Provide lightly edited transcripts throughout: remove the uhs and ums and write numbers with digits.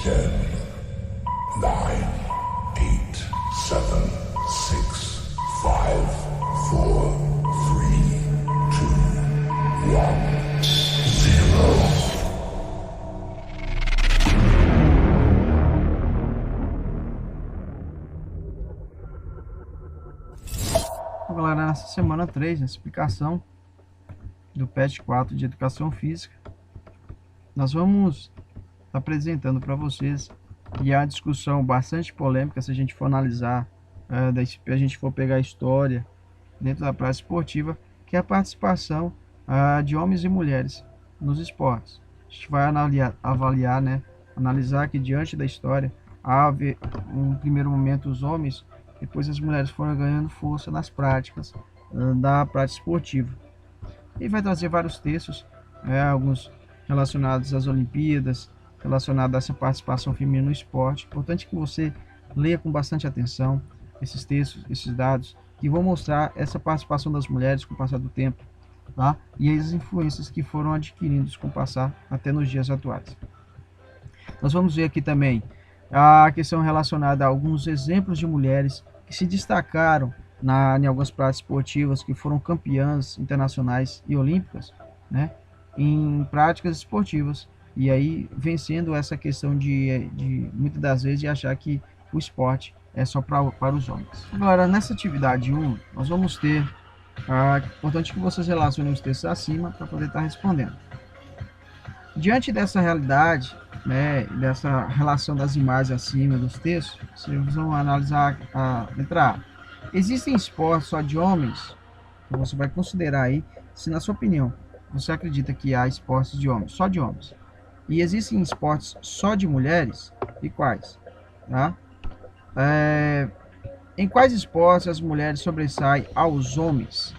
10, 9, 8, 7, 6, 5, 4, 3, 2, 1, 0. Galera, nessa semana 3, nessa explicação do PET 4 de Educação Física, nós vamos estar apresentando para vocês, e a discussão bastante polêmica se a gente for analisar, se a gente for pegar a história dentro da prática esportiva, que é a participação de homens e mulheres nos esportes. A gente vai avaliar, né, analisar que diante da história, um primeiro momento os homens, depois as mulheres foram ganhando força nas práticas da prática esportiva. E vai trazer vários textos, alguns relacionados às Olimpíadas, relacionados a essa participação feminina no esporte. Importante que você leia com bastante atenção esses textos, esses dados, que vão mostrar essa participação das mulheres com o passar do tempo, tá? E as influências que foram adquirindo com o passar até nos dias atuais. Nós vamos ver aqui também a questão relacionada a alguns exemplos de mulheres que se destacaram em algumas práticas esportivas, que foram campeãs internacionais e olímpicas, né, em práticas esportivas, e aí vencendo essa questão de muitas das vezes de achar que o esporte é só para os homens. Agora, nessa atividade 1, nós vamos ter, importante que vocês relacionem os textos acima para poder estar respondendo. Diante dessa realidade, né, dessa relação das imagens acima dos textos, vocês vão analisar a letra A. Existem esportes só de homens? Então você vai considerar aí, se na sua opinião, você acredita que há esportes de homens, só de homens. E existem esportes só de mulheres? E quais? Tá? Em quais esportes as mulheres sobressaem aos homens?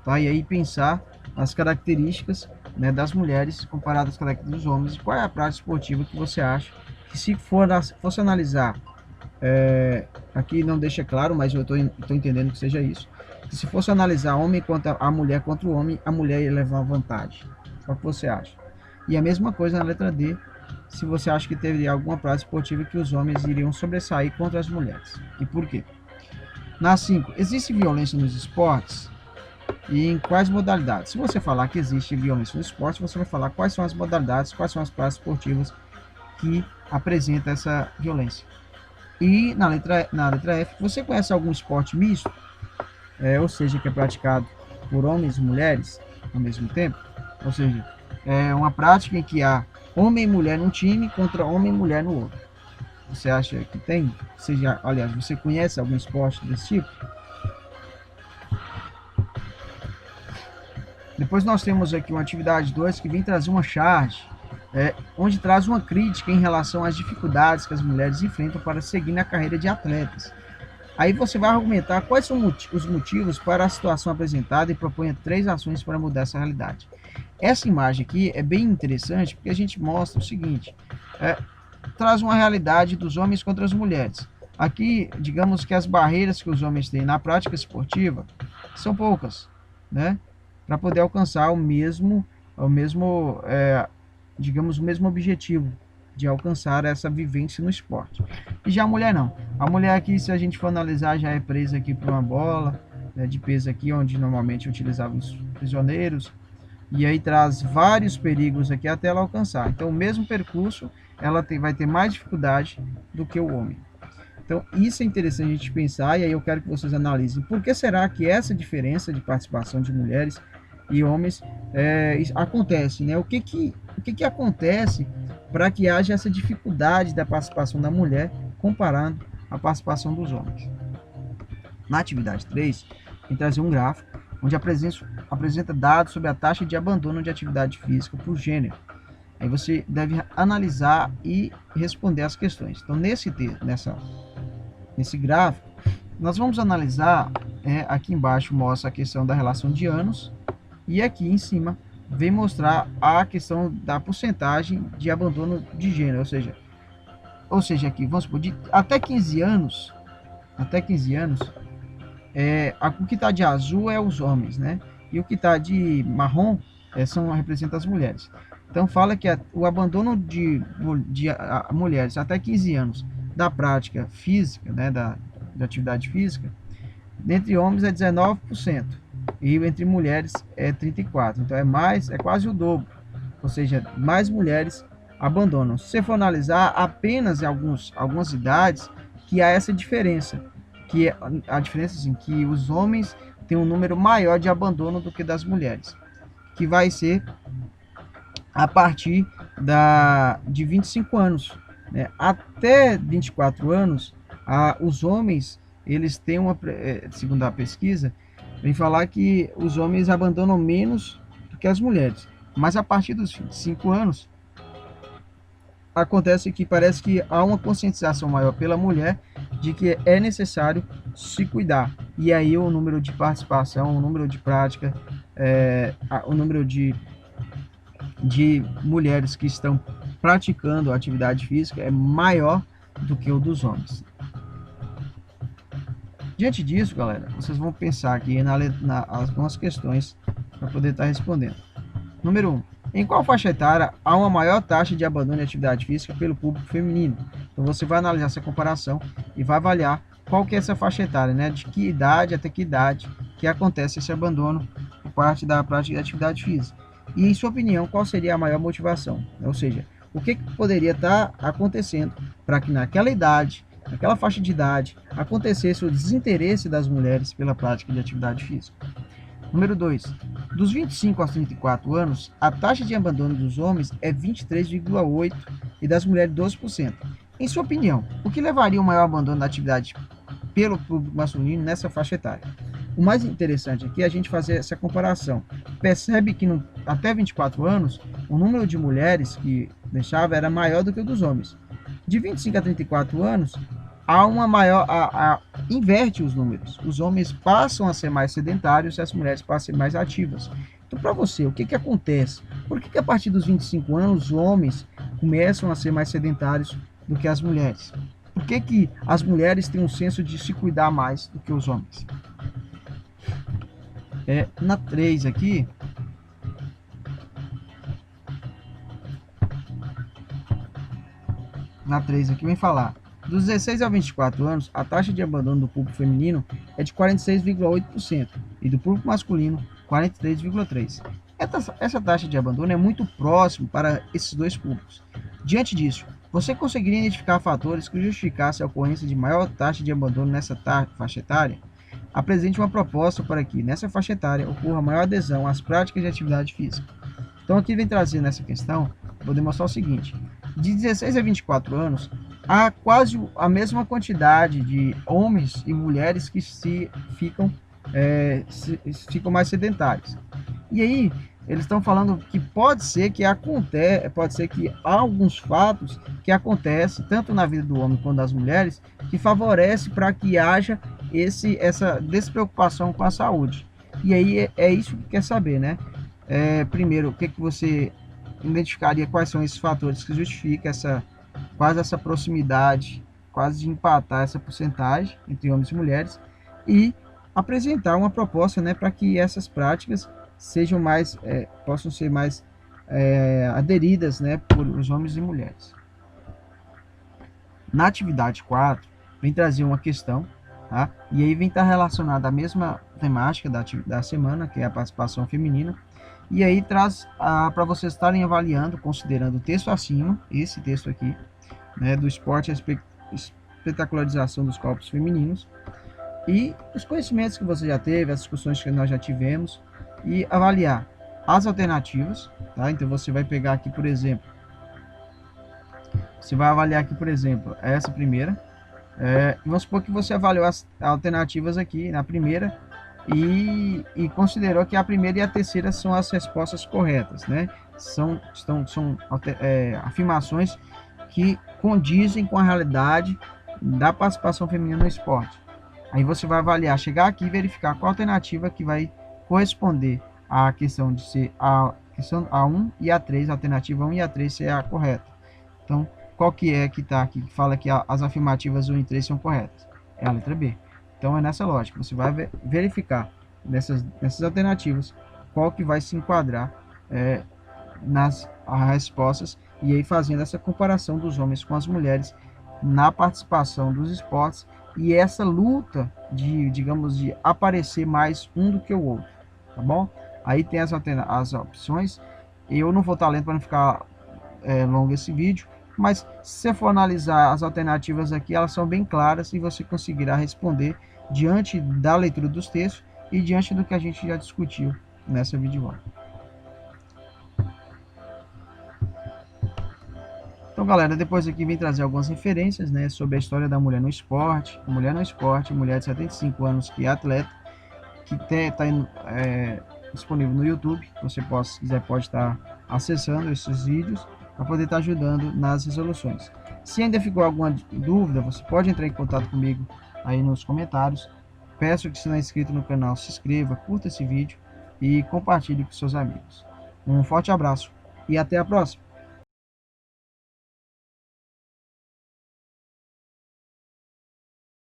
Tá? E aí pensar nas características, né, das mulheres comparadas às características dos homens. Qual é a prática esportiva que você acha que, se fosse analisar, aqui não deixa claro, mas eu estou entendendo que seja isso, que se fosse analisar homem contra a mulher contra o homem, a mulher ia levar vantagem. Qual que você acha? E a mesma coisa na letra D, se você acha que teria alguma prática esportiva que os homens iriam sobressair contra as mulheres. E por quê? Na 5, existe violência nos esportes? E em quais modalidades? Se você falar que existe violência no esporte, você vai falar quais são as modalidades, quais são as práticas esportivas que apresentam essa violência. E na letra F, você conhece algum esporte misto? Ou seja, que é praticado por homens e mulheres ao mesmo tempo? Ou seja, é uma prática em que há homem e mulher num time contra homem e mulher no outro. Você acha que tem? Aliás, você conhece algum esporte desse tipo? Depois nós temos aqui uma atividade 2 que vem trazer uma charge, onde traz uma crítica em relação às dificuldades que as mulheres enfrentam para seguir na carreira de atletas. Aí você vai argumentar quais são os motivos para a situação apresentada e propõe 3 ações para mudar essa realidade. Essa imagem aqui é bem interessante porque a gente mostra o seguinte, traz uma realidade dos homens contra as mulheres. Aqui, digamos que as barreiras que os homens têm na prática esportiva são poucas, né? Para poder alcançar digamos, o mesmo objetivo de alcançar essa vivência no esporte. E já a mulher não. A mulher aqui, se a gente for analisar, já é presa aqui por uma bola, né, de peso aqui, onde normalmente utilizavam os prisioneiros, e aí traz vários perigos aqui até ela alcançar. Então, o mesmo percurso, ela vai ter mais dificuldade do que o homem. Então, isso é interessante a gente pensar, e aí eu quero que vocês analisem por que será que essa diferença de participação de mulheres e homens acontece, né? O que acontece para que haja essa dificuldade da participação da mulher comparando a participação dos homens? Na atividade 3, tem trazer um gráfico onde apresenta dados sobre a taxa de abandono de atividade física por gênero. Aí você deve analisar e responder as questões. Então, nesse gráfico, nós vamos analisar, aqui embaixo mostra a questão da relação de anos, e aqui em cima vem mostrar a questão da porcentagem de abandono de gênero, ou seja, aqui, vamos supor, até 15 anos, o que está de azul é os homens, né? E o que está de marrom representa as mulheres. Então fala que o abandono de mulheres até 15 anos da prática física, né, da atividade física, entre homens é 19% e entre mulheres é 34%. Então é quase o dobro, ou seja, mais mulheres abandonam. Se você for analisar, apenas em algumas idades que há essa diferença, que a diferença assim, que os homens têm um número maior de abandono do que das mulheres, que vai ser a partir de 25 anos, né? Até 24 anos, os homens, eles têm segundo a pesquisa, vem falar que os homens abandonam menos do que as mulheres. Mas a partir dos 25 anos, acontece que parece que há uma conscientização maior pela mulher de que é necessário se cuidar. E aí o número de participação, o número de prática, o número de mulheres que estão praticando atividade física é maior do que o dos homens. Diante disso, galera, vocês vão pensar aqui algumas questões para poder estar respondendo. Número 1. Em qual faixa etária há uma maior taxa de abandono de atividade física pelo público feminino? Então você vai analisar essa comparação e vai avaliar qual que é essa faixa etária, né? De que idade até que idade que acontece esse abandono por parte da prática de atividade física. E, em sua opinião, qual seria a maior motivação? Ou seja, o que poderia estar acontecendo para que naquela idade, naquela faixa de idade, acontecesse o desinteresse das mulheres pela prática de atividade física? Número 2. Dos 25 aos 34 anos, a taxa de abandono dos homens é 23,8% e das mulheres 12%. Em sua opinião, o que levaria ao maior abandono da atividade pelo público masculino nessa faixa etária? O mais interessante aqui é a gente fazer essa comparação. Percebe que até 24 anos, o número de mulheres que deixava era maior do que o dos homens. De 25 a 34 anos, há uma maior, inverte os números. Os homens passam a ser mais sedentários e as mulheres passam a ser mais ativas. Então, para você, o que acontece? Por que a partir dos 25 anos os homens começam a ser mais sedentários do que as mulheres? Por que as mulheres têm um senso de se cuidar mais do que os homens? Na 3 aqui, vem falar: dos 16 a 24 anos, a taxa de abandono do público feminino é de 46,8% e do público masculino 43,3%. Essa taxa de abandono é muito próxima para esses dois públicos. Diante disso, você conseguiria identificar fatores que justificassem a ocorrência de maior taxa de abandono nessa faixa etária? Apresente uma proposta para que, nessa faixa etária, ocorra maior adesão às práticas de atividade física. Então, aqui vem trazer nessa questão, vou demonstrar o seguinte: de 16 a 24 anos, há quase a mesma quantidade de homens e mulheres que ficam mais sedentários. E aí, eles estão falando que pode ser que há alguns fatos que acontecem, tanto na vida do homem quanto das mulheres, que favorece para que haja essa despreocupação com a saúde. E aí é isso que quer saber, né? Primeiro, o que você identificaria, quais são esses fatores que justificam quase essa proximidade, quase de empatar essa porcentagem entre homens e mulheres, e apresentar uma proposta, né, para que essas práticas possam ser mais aderidas, né, por os homens e mulheres. Na atividade 4, vem trazer uma questão, tá? E aí vem estar relacionada à mesma temática da semana, que é a participação feminina, e aí traz para vocês estarem avaliando, considerando o texto acima, esse texto aqui, né, do esporte e a espetacularização dos corpos femininos, e os conhecimentos que você já teve, as discussões que nós já tivemos, e avaliar as alternativas, tá? Então você vai pegar aqui, por exemplo, essa primeira, vamos supor que você avaliou as alternativas aqui na primeira e considerou que a primeira e a terceira são as respostas corretas, né? São afirmações que condizem com a realidade da participação feminina no esporte. Aí você vai avaliar, chegar aqui e verificar qual alternativa que vai corresponder à questão de ser a questão A1 e A3, a alternativa 1 e A3 ser a correta. Então, qual que é que está aqui, que fala que as afirmativas 1 e 3 são corretas? É a letra B. Então, é nessa lógica, você vai verificar nessas alternativas qual que vai se enquadrar nas as respostas e aí fazendo essa comparação dos homens com as mulheres na participação dos esportes e essa luta de, digamos, de aparecer mais um do que o outro, tá bom? Aí tem as opções. Eu não vou estar lendo para não ficar longo esse vídeo, mas se você for analisar as alternativas aqui, elas são bem claras e você conseguirá responder diante da leitura dos textos e diante do que a gente já discutiu nessa videoaula. Então, galera, depois aqui vem trazer algumas referências, né, sobre a história da mulher no esporte, mulher de 75 anos que é atleta, que está disponível no YouTube. Você se quiser pode estar acessando esses vídeos para poder estar ajudando nas resoluções. Se ainda ficou alguma dúvida, você pode entrar em contato comigo aí nos comentários. Peço que se não é inscrito no canal, se inscreva, curta esse vídeo e compartilhe com seus amigos. Um forte abraço e até a próxima!